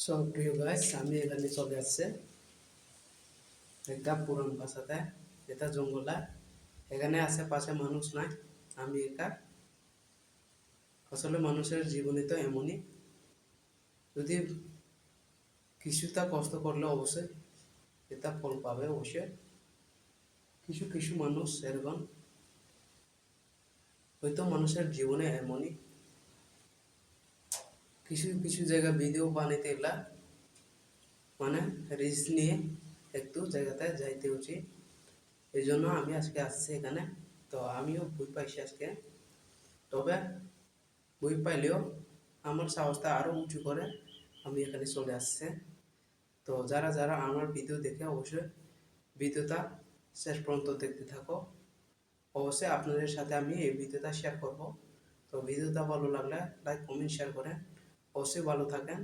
So প্রিয় guys, আমি এখানে চলে আসছে একটা পুরান বাসাতে। এটা জঙ্গলা, এখানে আশেপাশে মানুষ নাই, আমি একা। আসলে মানুষের জীবনে তো এমনই, যদি কিছুটা কষ্ট করলে অবশ্যই এটা ফল পাবে অবশ্যই। কিছু কিছু মানুষ এরকম, হয়তো মানুষের জীবনে এমনই কিছু কিছু জায়গা ভিডিও বানাইতে এলা মানে রিস্ক নিয়ে একটু জায়গাতে যাইতে উচিত। এই জন্য আমি আজকে আসছি এখানে। তো আমিও ভয় পাইছি আজকে, তবে বই পাইলেও আমার সাহসটা আরও উঁচু করে আমি এখানে চলে আসছে। তো যারা যারা আমার ভিডিও দেখে অবশ্যই ভিডিওটা শেষ পর্যন্ত দেখতে থাকো। অবশ্যই আপনাদের সাথে আমি এই ভিডিওটা শেয়ার করব। তো ভিডিওটা ভালো লাগলে লাইক কমেন্ট শেয়ার করেন। অবশ্যই ভালো থাকেন।